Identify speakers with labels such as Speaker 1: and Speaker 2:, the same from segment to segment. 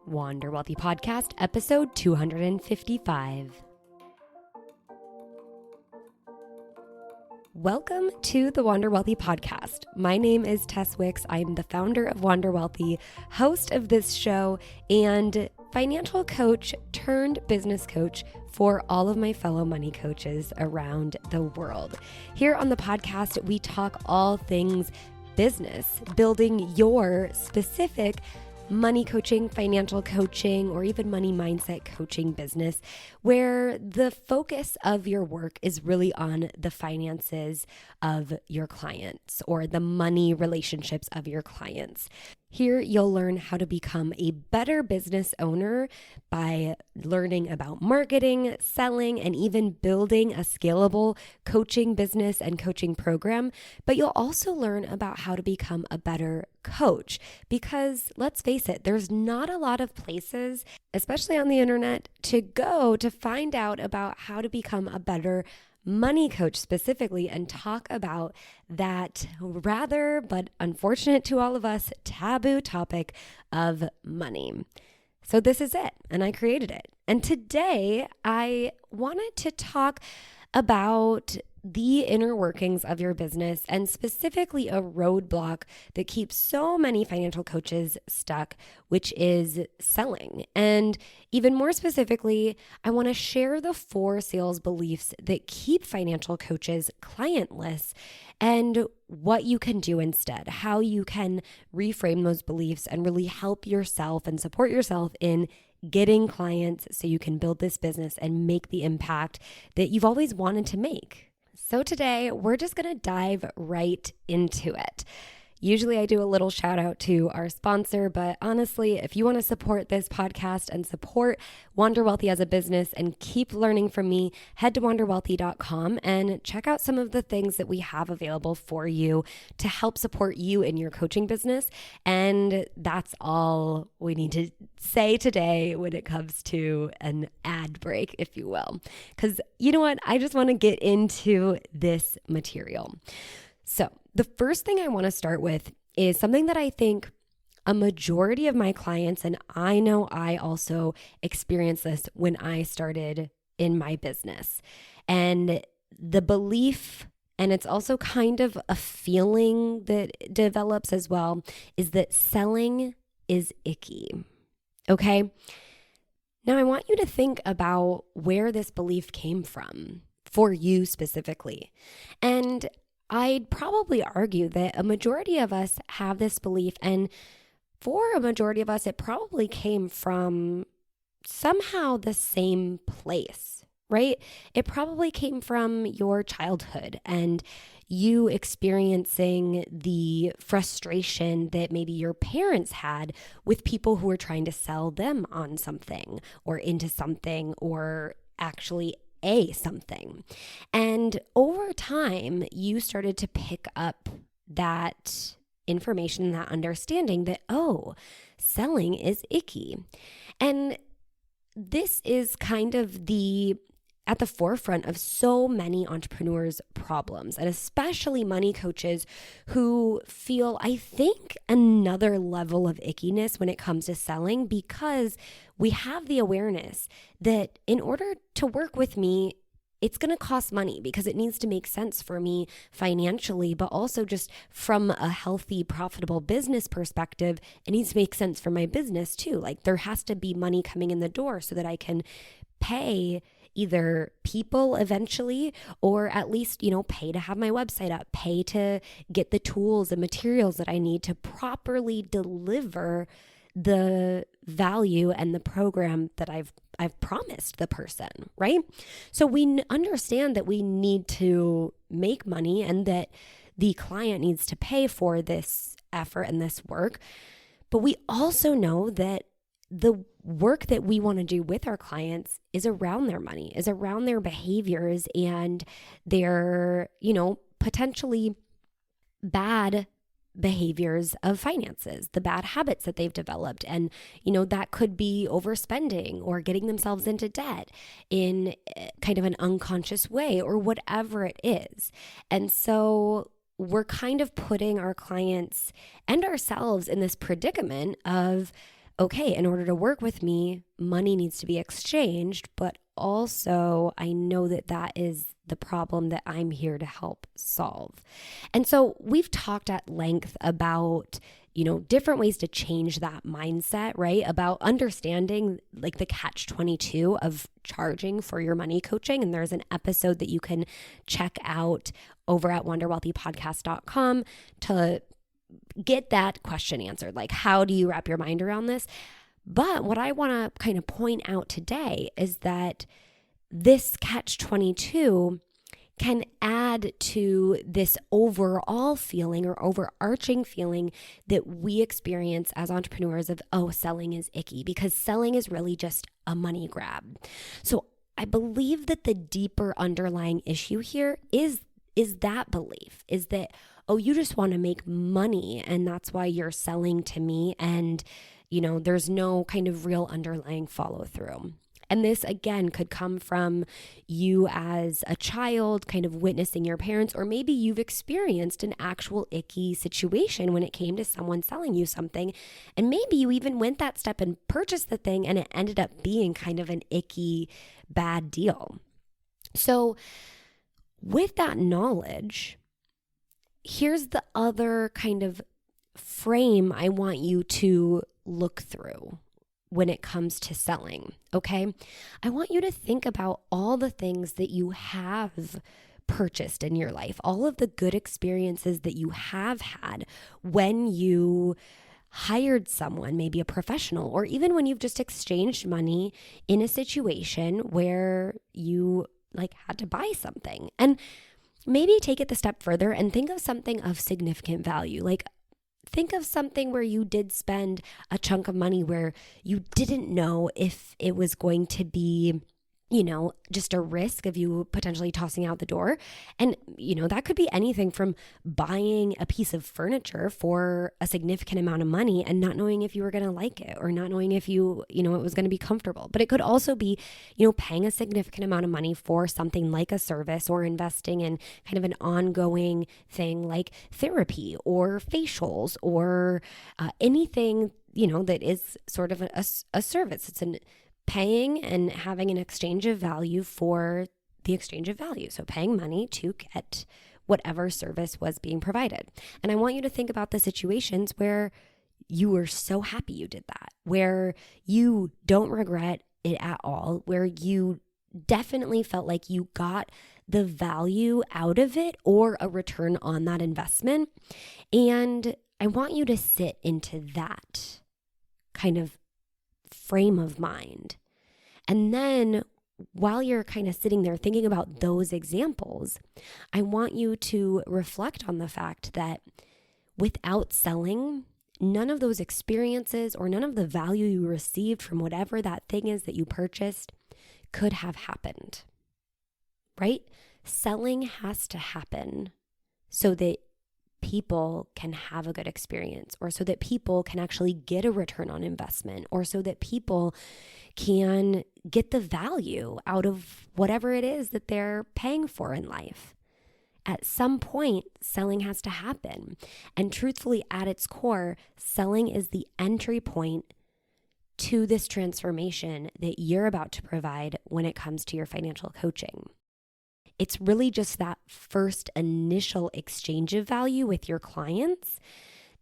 Speaker 1: Wander Wealthy Podcast, episode 255. Welcome to the Wander Wealthy Podcast. My name is Tess Wicks. I'm the founder of Wander Wealthy, host of this show, and financial coach turned business coach for all of my fellow money coaches around the world. Here on the podcast, we talk all things business, building your specific money coaching, financial coaching, or even money mindset coaching business, where the focus of your work is really on the finances of your clients or the money relationships of your clients. Here, you'll learn how to become a better business owner by learning about marketing, selling, and even building a scalable coaching business and coaching program. But you'll also learn about how to become a better coach because let's face it, there's not a lot of places, especially on the internet, to go to find out about how to become a better money coach specifically and talk about that rather, but unfortunate to all of us, taboo topic of money. So this is it, and I created it. And today I wanted to talk about the inner workings of your business and specifically a roadblock that keeps so many financial coaches stuck, which is selling. And even more specifically, I want to share the 4 sales beliefs that keep financial coaches clientless and what you can do instead, how you can reframe those beliefs and really help yourself and support yourself in getting clients so you can build this business and make the impact that you've always wanted to make. So today, we're just going to dive right into it. Usually I do a little shout out to our sponsor, but honestly, if you want to support this podcast and support Wander Wealthy as a business and keep learning from me, head to wanderwealthy.com and check out some of the things that we have available for you to help support you in your coaching business. And that's all we need to say today when it comes to an ad break, if you will. Because you know what? I just want to get into this material. So the first thing I want to start with is something that I think a majority of my clients, and I know I also experienced this when I started in my business. And the belief, and it's also kind of a feeling that develops as well, is that selling is icky. Okay? Now I want you to think about where this belief came from for you specifically. And I'd probably argue that a majority of us have this belief, and for a majority of us, it probably came from somehow the same place, right? It probably came from your childhood and you experiencing the frustration that maybe your parents had with people who were trying to sell them on something or into something or actually something. And over time, you started to pick up that information, that understanding that, oh, selling is icky. And this is kind of at the forefront of so many entrepreneurs' problems, and especially money coaches who feel, I think, another level of ickiness when it comes to selling because we have the awareness that in order to work with me, it's going to cost money because it needs to make sense for me financially, but also just from a healthy, profitable business perspective, it needs to make sense for my business too. Like there has to be money coming in the door so that I can pay either people eventually, or at least, pay to have my website up, pay to get the tools and materials that I need to properly deliver the value and the program that I've promised the person, right? So we understand that we need to make money and that the client needs to pay for this effort and this work. But we also know that the work that we want to do with our clients is around their money, is around their behaviors and their, potentially bad behaviors of finances, the bad habits that they've developed. And, that could be overspending or getting themselves into debt in kind of an unconscious way or whatever it is. And so we're kind of putting our clients and ourselves in this predicament of, okay, in order to work with me, money needs to be exchanged, but also I know that that is the problem that I'm here to help solve. And so we've talked at length about, different ways to change that mindset, right? About understanding like the catch-22 of charging for your money coaching. And there's an episode that you can check out over at wonderwealthypodcast.com to get that question answered. Like, how do you wrap your mind around this? But what I want to kind of point out today is that this catch-22 can add to this overall feeling or overarching feeling that we experience as entrepreneurs of, oh, selling is icky, because selling is really just a money grab. So I believe that the deeper underlying issue here is that belief, is that, oh, you just want to make money and that's why you're selling to me, and there's no kind of real underlying follow through. And this, again, could come from you as a child kind of witnessing your parents, or maybe you've experienced an actual icky situation when it came to someone selling you something. And maybe you even went that step and purchased the thing and it ended up being kind of an icky, bad deal. So with that knowledge, here's the other kind of frame I want you to look through when it comes to selling, okay? I want you to think about all the things that you have purchased in your life, all of the good experiences that you have had when you hired someone, maybe a professional, or even when you've just exchanged money in a situation where you had to buy something. And maybe take it the step further and think of something of significant value. Think of something where you did spend a chunk of money where you didn't know if it was going to be, just a risk of you potentially tossing out the door. And, that could be anything from buying a piece of furniture for a significant amount of money and not knowing if you were going to like it, or not knowing if it was going to be comfortable. But it could also be, paying a significant amount of money for something like a service, or investing in kind of an ongoing thing like therapy or facials, or anything, that is sort of a service. It's paying and having an exchange of value for the exchange of value. So paying money to get whatever service was being provided. And I want you to think about the situations where you were so happy you did that, where you don't regret it at all, where you definitely felt like you got the value out of it or a return on that investment. And I want you to sit into that kind of frame of mind. And then while you're kind of sitting there thinking about those examples, I want you to reflect on the fact that without selling, none of those experiences or none of the value you received from whatever that thing is that you purchased could have happened, right? Selling has to happen so that people can have a good experience, or so that people can actually get a return on investment, or so that people can get the value out of whatever it is that they're paying for in life. At some point, selling has to happen. And truthfully, at its core, selling is the entry point to this transformation that you're about to provide when it comes to your financial coaching. It's really just that first initial exchange of value with your clients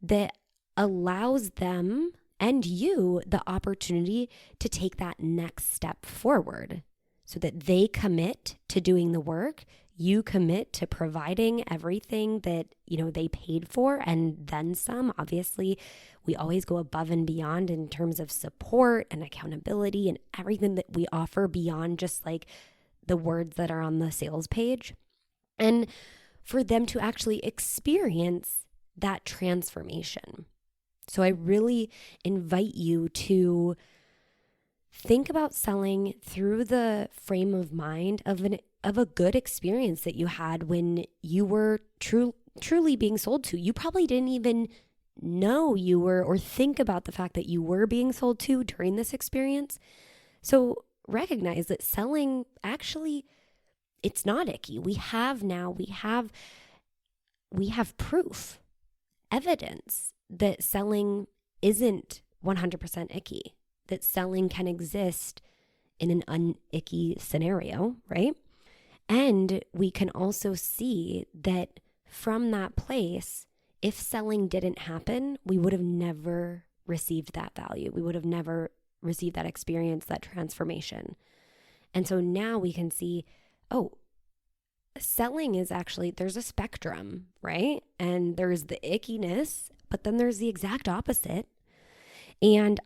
Speaker 1: that allows them and you the opportunity to take that next step forward, so that they commit to doing the work, you commit to providing everything that, they paid for and then some. Obviously, we always go above and beyond in terms of support and accountability and everything that we offer beyond just the words that are on the sales page, and for them to actually experience that transformation. So I really invite you to think about selling through the frame of mind of a good experience that you had when you were truly being sold to. You probably didn't even know you were, or think about the fact that you were being sold to during this experience. So recognize that selling, actually, it's not icky. We have proof, evidence that selling isn't 100% icky, that selling can exist in an unicky scenario, right? And we can also see that from that place, if selling didn't happen, we would have never received that value. We would have never received that experience, that transformation. And so now we can see, oh, selling is actually, there's a spectrum, right? And there's the ickiness, but then there's the exact opposite. And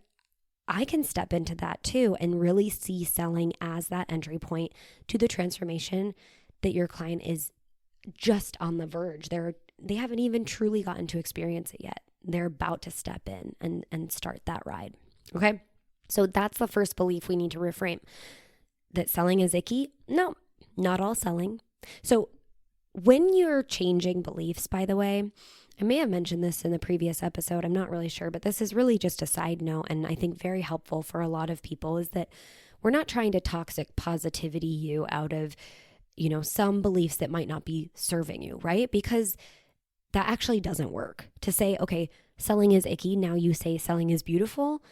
Speaker 1: I can step into that too and really see selling as that entry point to the transformation that your client is just on the verge. They haven't even truly gotten to experience it yet. They're about to step in and start that ride. Okay. So that's the first belief we need to reframe. That selling is icky? No, not all selling. So when you're changing beliefs, by the way, I may have mentioned this in the previous episode, I'm not really sure, but this is really just a side note and I think very helpful for a lot of people, is that we're not trying to toxic positivity you out of, some beliefs that might not be serving you, right? Because that actually doesn't work. To say, okay, selling is icky, now you say selling is beautiful,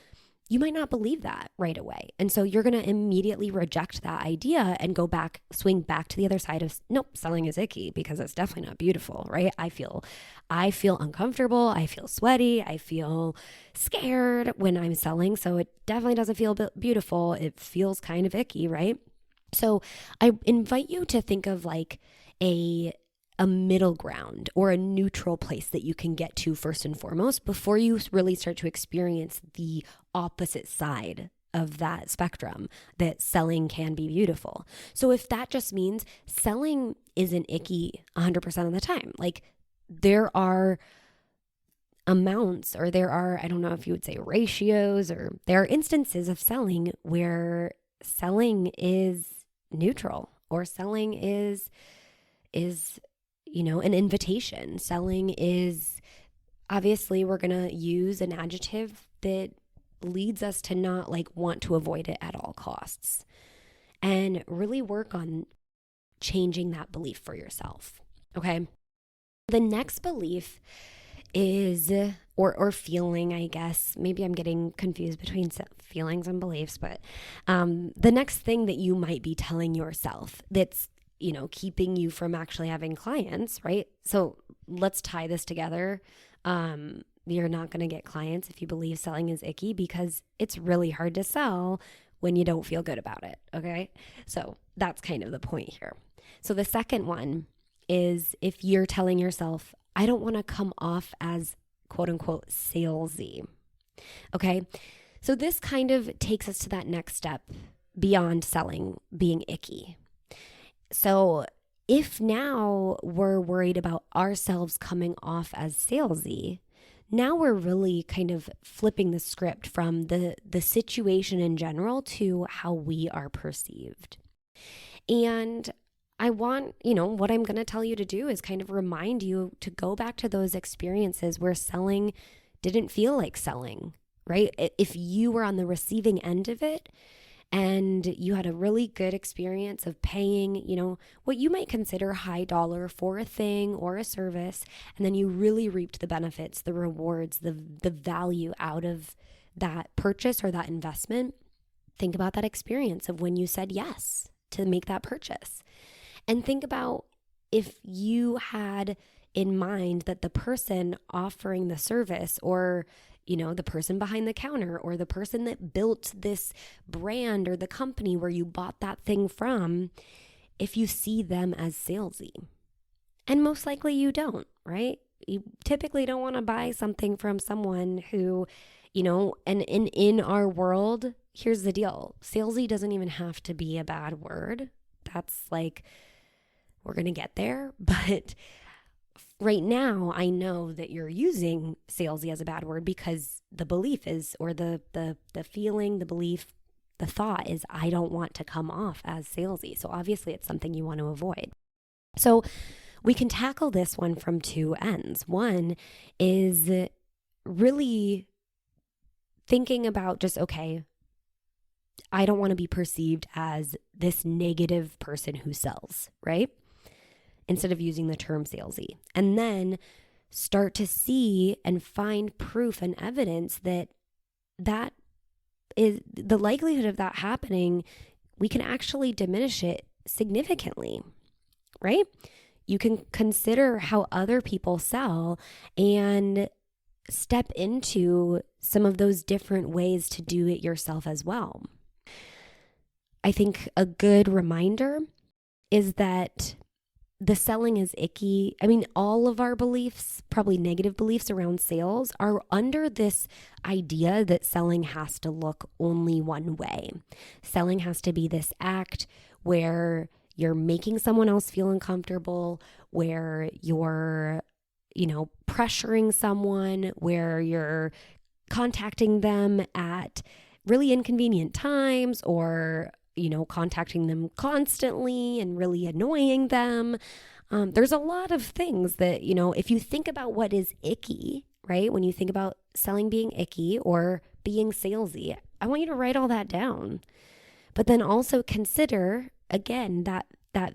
Speaker 1: you might not believe that right away. And so you're going to immediately reject that idea and swing back to the other side of, nope, selling is icky because it's definitely not beautiful, right? I feel uncomfortable. I feel sweaty. I feel scared when I'm selling. So it definitely doesn't feel beautiful. It feels kind of icky, right? So I invite you to think of like a middle ground or a neutral place that you can get to first and foremost before you really start to experience the opposite side of that spectrum, that selling can be beautiful. So if that just means selling isn't icky 100% of the time, like there are amounts, or there are, I don't know if you would say ratios, or there are instances of selling where selling is neutral, or selling is an invitation. Selling is, obviously we're going to use an adjective that leads us to not want to avoid it at all costs, and really work on changing that belief for yourself. Okay. The next belief is, or feeling, I guess, maybe I'm getting confused between feelings and beliefs, but the next thing that you might be telling yourself that's keeping you from actually having clients, right? So let's tie this together. You're not going to get clients if you believe selling is icky, because it's really hard to sell when you don't feel good about it. Okay. So that's kind of the point here. So the second one is, if you're telling yourself, I don't want to come off as quote unquote salesy. Okay. So this kind of takes us to that next step beyond selling being icky. So if now we're worried about ourselves coming off as salesy, now we're really kind of flipping the script from the situation in general to how we are perceived. And I want, what I'm going to tell you to do is kind of remind you to go back to those experiences where selling didn't feel like selling, right? If you were on the receiving end of it, and you had a really good experience of paying, what you might consider high dollar for a thing or a service, and then you really reaped the benefits, the rewards, the value out of that purchase or that investment. Think about that experience of when you said yes to make that purchase. And think about if you had in mind that the person offering the service, or the person behind the counter, or the person that built this brand or the company where you bought that thing from, if you see them as salesy. And most likely you don't, right? You typically don't want to buy something from someone who, and in our world, here's the deal. Salesy doesn't even have to be a bad word. That's we're going to get there. But right now, I know that you're using salesy as a bad word because the belief is, or the feeling, the belief, the thought is, I don't want to come off as salesy. So obviously it's something you want to avoid. So we can tackle this one from two ends. One is really thinking about just, okay, I don't want to be perceived as this negative person who sells, right? Instead of using the term salesy. And then start to see and find proof and evidence that that is the likelihood of that happening, we can actually diminish it significantly, right? You can consider how other people sell and step into some of those different ways to do it yourself as well. I think a good reminder is that the selling is icky. I mean, all of our beliefs, probably negative beliefs around sales, are under this idea that selling has to look only one way. Selling has to be this act where you're making someone else feel uncomfortable, where you're, pressuring someone, where you're contacting them at really inconvenient times, or contacting them constantly and really annoying them. There's a lot of things that, if you think about what is icky, right? When you think about selling being icky or being salesy, I want you to write all that down. But then also consider, again, that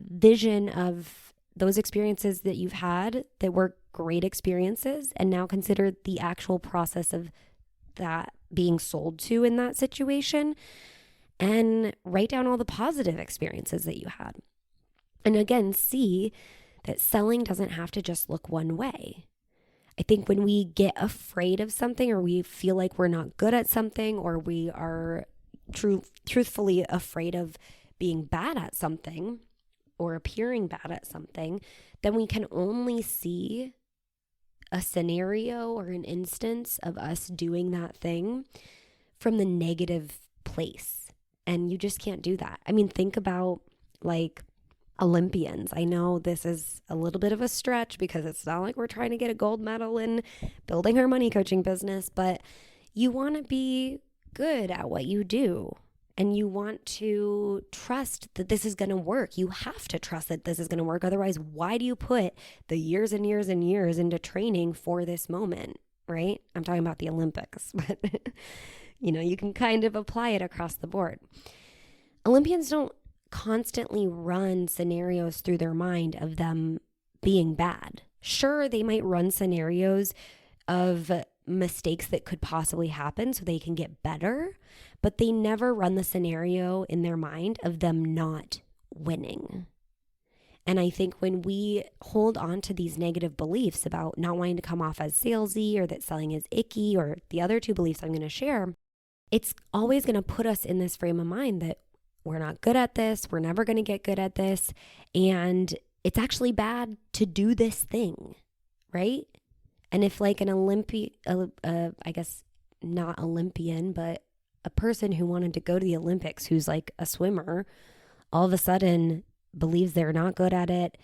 Speaker 1: vision of those experiences that you've had that were great experiences, and now consider the actual process of that being sold to in that situation. And write down all the positive experiences that you had. And again, see that selling doesn't have to just look one way. I think when we get afraid of something, or we feel like we're not good at something, or we are truthfully afraid of being bad at something or appearing bad at something, then we can only see a scenario or an instance of us doing that thing from the negative place. And you just can't do that. I mean, think about like Olympians. I know this is a little bit of a stretch because it's not like we're trying to get a gold medal in building our money coaching business, but you want to be good at what you do. And you want to trust that this is going to work. You have to trust that this is going to work. Otherwise, why do you put the years and years and years into training for this moment, right? I'm talking about the Olympics, but you can kind of apply it across the board. Olympians don't constantly run scenarios through their mind of them being bad. Sure, they might run scenarios of mistakes that could possibly happen so they can get better, but they never run the scenario in their mind of them not winning. And I think when we hold on to these negative beliefs about not wanting to come off as salesy, or that selling is icky, or the other two beliefs I'm going to share, it's always going to put us in this frame of mind that we're not good at this, we're never going to get good at this, and it's actually bad to do this thing, right? And if like an I guess not Olympian, but a person who wanted to go to the Olympics who's like a swimmer, all of a sudden believes they're not good at it,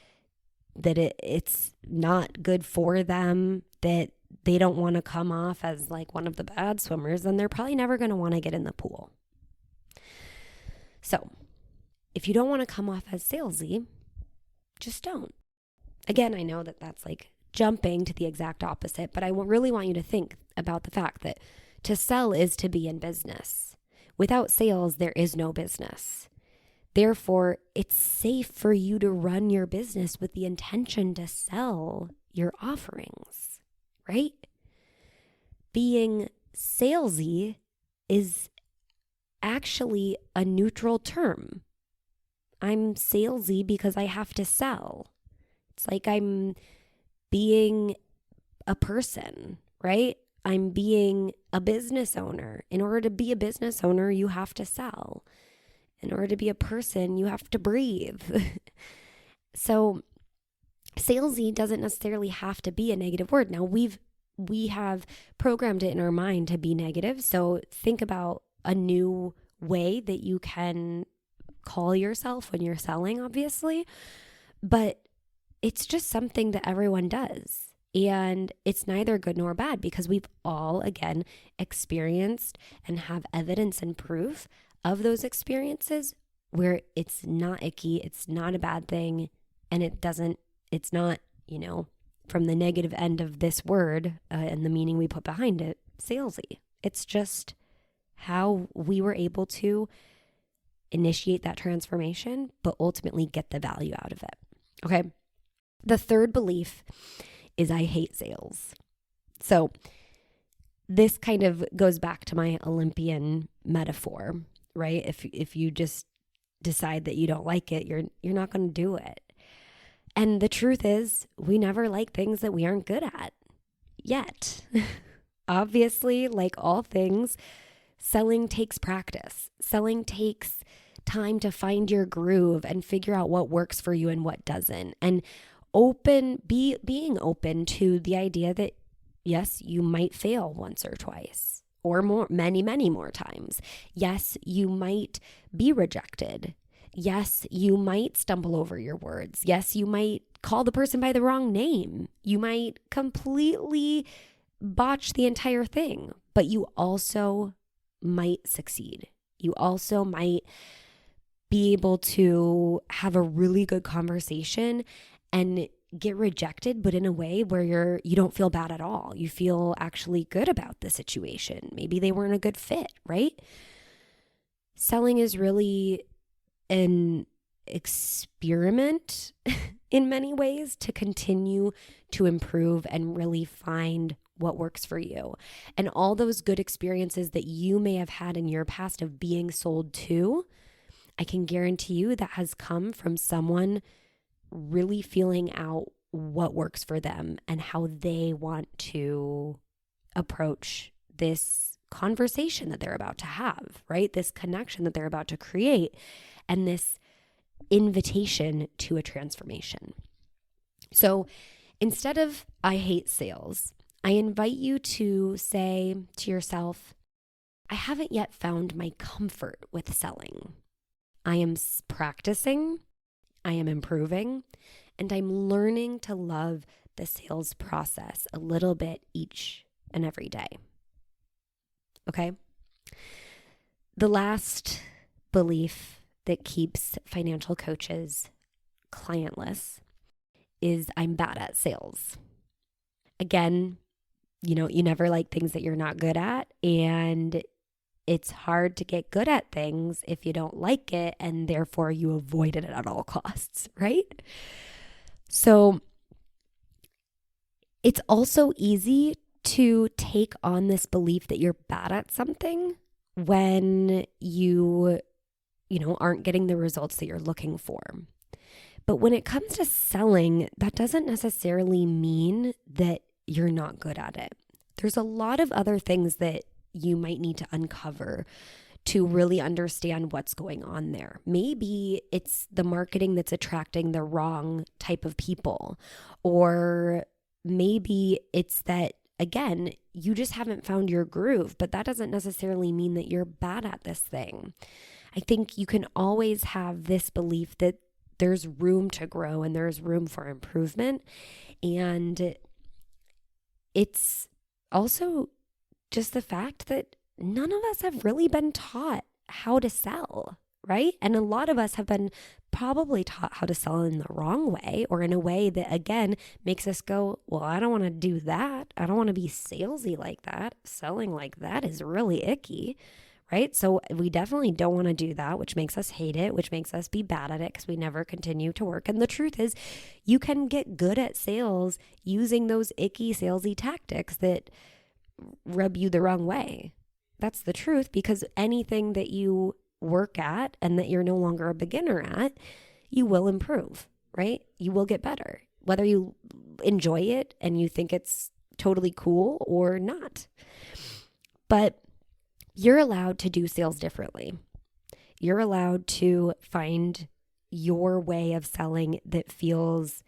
Speaker 1: that it's not good for them, that they don't want to come off as like one of the bad swimmers, then they're probably never going to want to get in the pool. So if you don't want to come off as salesy, just don't. Again, I know that that's like jumping to the exact opposite, but I really want you to think about the fact that to sell is to be in business. Without sales, there is no business. Therefore, it's safe for you to run your business with the intention to sell your offerings, right? Being salesy is actually a neutral term. I'm salesy because I have to sell. It's like I'm being a person, right? I'm being a business owner. In order to be a business owner, you have to sell. In order to be a person, you have to breathe. So salesy doesn't necessarily have to be a negative word. Now we have programmed it in our mind to be negative. So think about a new way that you can call yourself when you're selling, obviously. But it's just something that everyone does. And it's neither good nor bad because we've all, again, experienced and have evidence and proof of those experiences where it's not icky, it's not a bad thing, and it's not, from the negative end of this word and the meaning we put behind it, salesy. It's just how we were able to initiate that transformation, but ultimately get the value out of it. Okay. The third belief is I hate sales. So this kind of goes back to my Olympian metaphor, right? If you just decide that you don't like it, you're not going to do it. And the truth is, we never like things that we aren't good at yet. Obviously, like all things, selling takes practice. Selling takes time to find your groove and figure out what works for you and what doesn't. And being open to the idea that yes, you might fail once or twice or more, many more times. Yes, you might be rejected. Yes, you might stumble over your words. Yes, you might call the person by the wrong name. You might completely botch the entire thing, but you also might succeed. You also might be able to have a really good conversation and get rejected, but in a way where you don't feel bad at all. You feel actually good about the situation. Maybe they weren't a good fit, right? Selling is really an experiment in many ways to continue to improve and really find what works for you. And all those good experiences that you may have had in your past of being sold to, I can guarantee you that has come from someone really feeling out what works for them and how they want to approach this conversation that they're about to have, right? This connection that they're about to create and this invitation to a transformation. So instead of I hate sales, I invite you to say to yourself, I haven't yet found my comfort with selling. I am practicing, I am improving, and I'm learning to love the sales process a little bit each and every day. Okay? The last belief that keeps financial coaches clientless is I'm bad at sales. Again, you never like things that you're not good at, and it's hard to get good at things if you don't like it, and therefore you avoid it at all costs, right? So it's also easy to take on this belief that you're bad at something when you aren't getting the results that you're looking for. But when it comes to selling, that doesn't necessarily mean that you're not good at it. There's a lot of other things that you might need to uncover to really understand what's going on there. Maybe it's the marketing that's attracting the wrong type of people, or maybe it's that, again, you just haven't found your groove, but that doesn't necessarily mean that you're bad at this thing. I think you can always have this belief that there's room to grow and there's room for improvement. And it's also just the fact that none of us have really been taught how to sell, right? And a lot of us have been probably taught how to sell in the wrong way, or in a way that, again, makes us go, well, I don't want to do that. I don't want to be salesy like that. Selling like that is really icky, right? So we definitely don't want to do that, which makes us hate it, which makes us be bad at it because we never continue to work. And the truth is, you can get good at sales using those icky salesy tactics that rub you the wrong way. That's the truth, because anything that you work at and that you're no longer a beginner at, you will improve, right? You will get better, whether you enjoy it and you think it's totally cool or not. But you're allowed to do sales differently. You're allowed to find your way of selling that feels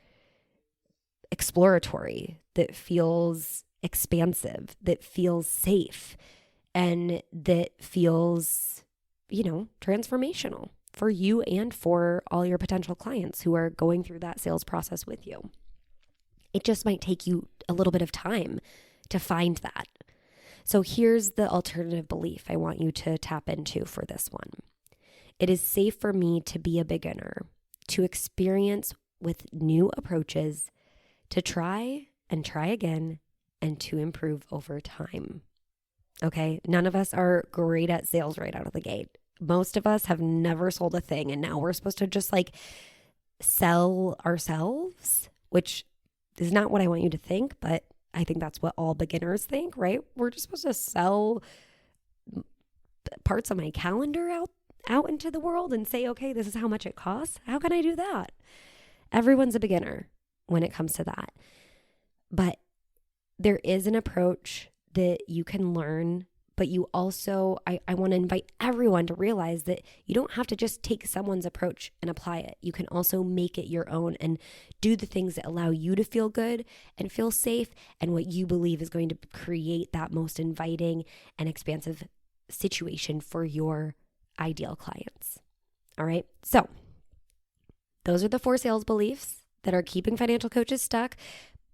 Speaker 1: exploratory, that feels expansive, that feels safe, and that feels, transformational for you and for all your potential clients who are going through that sales process with you. It just might take you a little bit of time to find that. So here's the alternative belief I want you to tap into for this one. It is safe for me to be a beginner, to experience with new approaches, to try and try again, and to improve over time. Okay, none of us are great at sales right out of the gate. Most of us have never sold a thing, and now we're supposed to just sell ourselves, which is not what I want you to think, but I think that's what all beginners think, right? We're just supposed to sell parts of my calendar out into the world and say, okay, this is how much it costs. How can I do that? Everyone's a beginner when it comes to that. But there is an approach that you can learn, but you also, I want to invite everyone to realize that you don't have to just take someone's approach and apply it. You can also make it your own and do the things that allow you to feel good and feel safe and what you believe is going to create that most inviting and expansive situation for your ideal clients. All right. So those are the 4 sales beliefs that are keeping financial coaches stuck,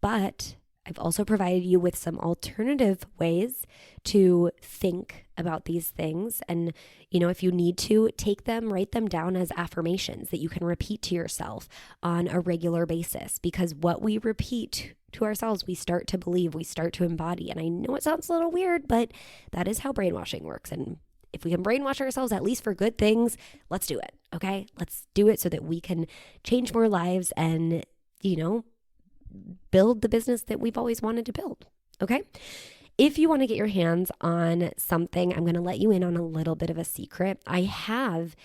Speaker 1: but I've also provided you with some alternative ways to think about these things. And, if you need to take them, write them down as affirmations that you can repeat to yourself on a regular basis, because what we repeat to ourselves, we start to believe, we start to embody. And I know it sounds a little weird, but that is how brainwashing works. And if we can brainwash ourselves, at least for good things, let's do it. Okay. Let's do it so that we can change more lives and, build the business that we've always wanted to build. Okay. If you want to get your hands on something, I'm going to let you in on a little bit of a secret. I have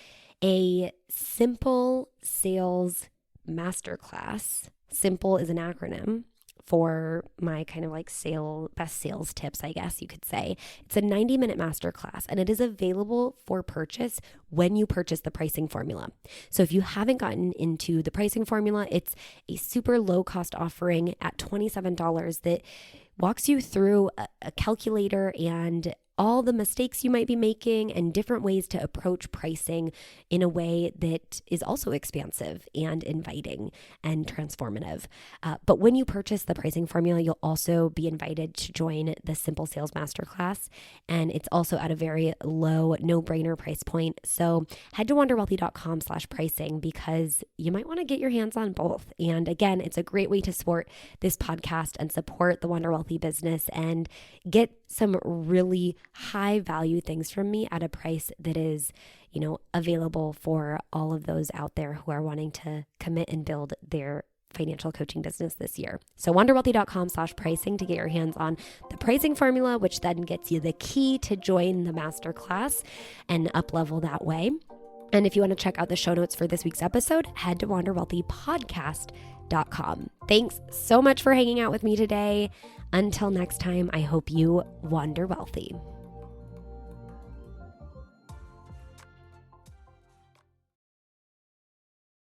Speaker 1: a simple sales masterclass. Simple is an acronym for my kind of like best sales tips, I guess you could say. It's a 90-minute masterclass, and it is available for purchase when you purchase the pricing formula. So if you haven't gotten into the pricing formula, it's a super low cost offering at $27 that walks you through a calculator and all the mistakes you might be making and different ways to approach pricing in a way that is also expansive and inviting and transformative. But when you purchase the pricing formula, you'll also be invited to join the Simple Sales Masterclass. And it's also at a very low, no-brainer price point. So head to wonderwealthy.com/pricing because you might want to get your hands on both. And again, it's a great way to support this podcast and support the Wonder Wealthy business and get some really high value things from me at a price that is, available for all of those out there who are wanting to commit and build their financial coaching business this year. So wonderwealthy.com/pricing to get your hands on the pricing formula, which then gets you the key to join the masterclass and up level that way. And if you want to check out the show notes for this week's episode, head to wonderwealthypodcast.com. Thanks so much for hanging out with me today. Until next time, I hope you wander wealthy.